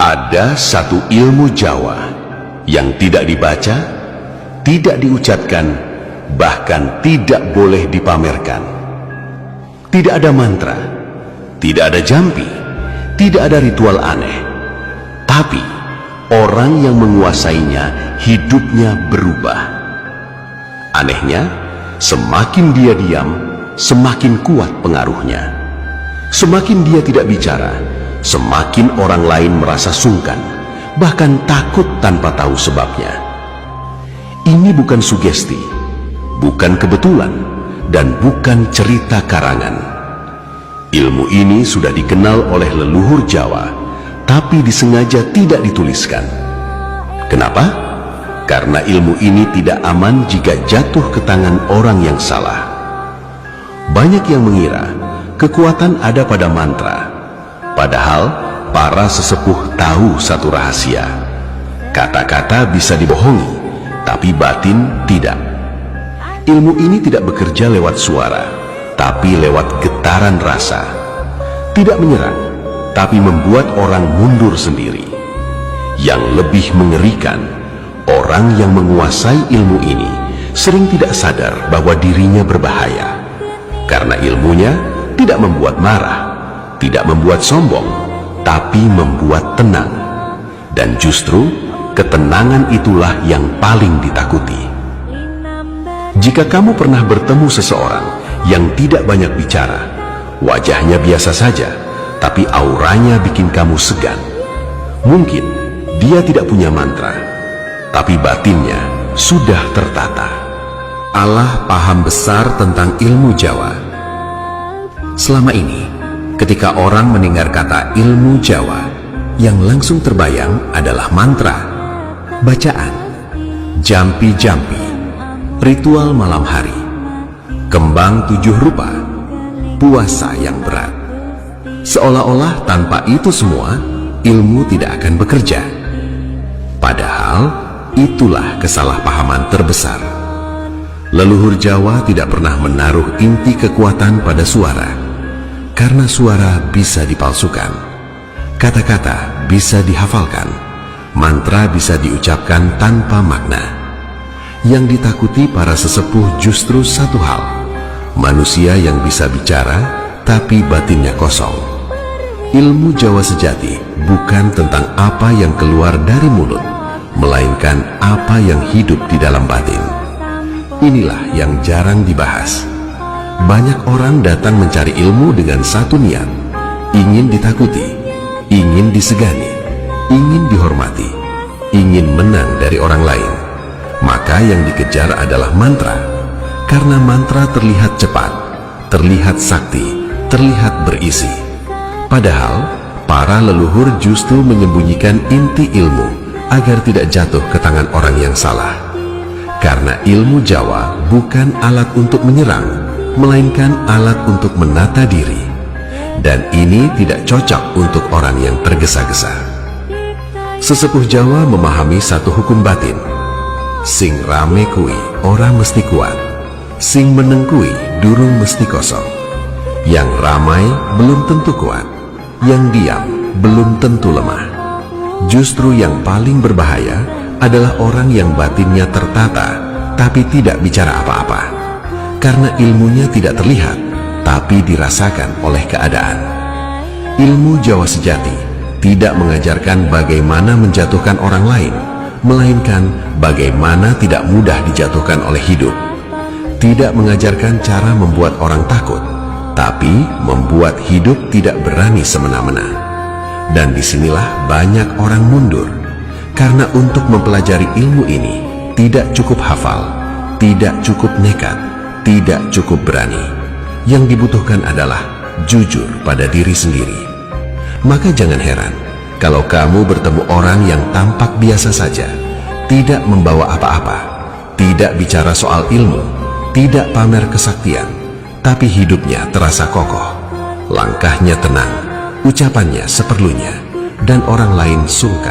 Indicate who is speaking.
Speaker 1: Ada satu ilmu Jawa yang tidak dibaca, tidak diucapkan, bahkan tidak boleh dipamerkan. Tidak ada mantra, tidak ada jampi, tidak ada ritual aneh. Tapi orang yang menguasainya hidupnya berubah. Anehnya, semakin dia diam, semakin kuat pengaruhnya. Semakin dia tidak bicara, semakin orang lain merasa sungkan, bahkan takut tanpa tahu sebabnya. Ini bukan sugesti, bukan kebetulan, dan bukan cerita karangan. Ilmu ini sudah dikenal oleh leluhur Jawa, tapi disengaja tidak dituliskan. Kenapa? Karena ilmu ini tidak aman jika jatuh ke tangan orang yang salah. Banyak yang mengira kekuatan ada pada mantra, padahal para sesepuh tahu satu rahasia. Kata-kata bisa dibohongi, tapi batin tidak. Ilmu ini tidak bekerja lewat suara, tapi lewat getaran rasa. Tidak menyerang, tapi membuat orang mundur sendiri. Yang lebih mengerikan, orang yang menguasai ilmu ini sering tidak sadar bahwa dirinya berbahaya. Karena ilmunya tidak membuat marah, tidak membuat sombong, tapi membuat tenang. Dan justru ketenangan itulah yang paling ditakuti. Jika kamu pernah bertemu seseorang yang tidak banyak bicara, wajahnya biasa saja, tapi auranya bikin kamu segan. Mungkin dia tidak punya mantra, tapi batinnya sudah tertata. Allah paham besar tentang ilmu Jawa. Selama ini, ketika orang mendengar kata ilmu Jawa, yang langsung terbayang adalah mantra, bacaan, jampi-jampi, ritual malam hari, kembang 7 rupa, puasa yang berat. Seolah-olah tanpa itu semua, ilmu tidak akan bekerja. Padahal, itulah kesalahpahaman terbesar. Leluhur Jawa tidak pernah menaruh inti kekuatan pada suara. Karena suara bisa dipalsukan, kata-kata bisa dihafalkan, mantra bisa diucapkan tanpa makna. Yang ditakuti para sesepuh justru satu hal, manusia yang bisa bicara tapi batinnya kosong. Ilmu Jawa sejati bukan tentang apa yang keluar dari mulut, melainkan apa yang hidup di dalam batin. Inilah yang jarang dibahas. Banyak orang datang mencari ilmu dengan satu niat, ingin ditakuti, ingin disegani, ingin dihormati, ingin menang dari orang lain. Maka yang dikejar adalah mantra, karena mantra terlihat cepat, terlihat sakti, terlihat berisi. Padahal, para leluhur justru menyembunyikan inti ilmu agar tidak jatuh ke tangan orang yang salah. Karena ilmu Jawa bukan alat untuk menyerang, melainkan alat untuk menata diri. Dan ini tidak cocok untuk orang yang tergesa-gesa. Sesepuh Jawa memahami satu hukum batin. Sing rame kui ora mesti kuat, sing meneng kui durung mesti kosong. Yang ramai belum tentu kuat, yang diam belum tentu lemah. Justru yang paling berbahaya adalah orang yang batinnya tertata tapi tidak bicara apa-apa. Karena ilmunya tidak terlihat, tapi dirasakan oleh keadaan. Ilmu Jawa sejati tidak mengajarkan bagaimana menjatuhkan orang lain, melainkan bagaimana tidak mudah dijatuhkan oleh hidup. Tidak mengajarkan cara membuat orang takut, tapi membuat hidup tidak berani semena-mena. Dan disinilah banyak orang mundur, karena untuk mempelajari ilmu ini tidak cukup hafal, tidak cukup nekat, tidak cukup berani. Yang dibutuhkan adalah jujur pada diri sendiri. Maka jangan heran kalau kamu bertemu orang yang tampak biasa saja, tidak membawa apa-apa, tidak bicara soal ilmu, tidak pamer kesaktian, tapi hidupnya terasa kokoh, langkahnya tenang, ucapannya seperlunya, dan orang lain sungkan.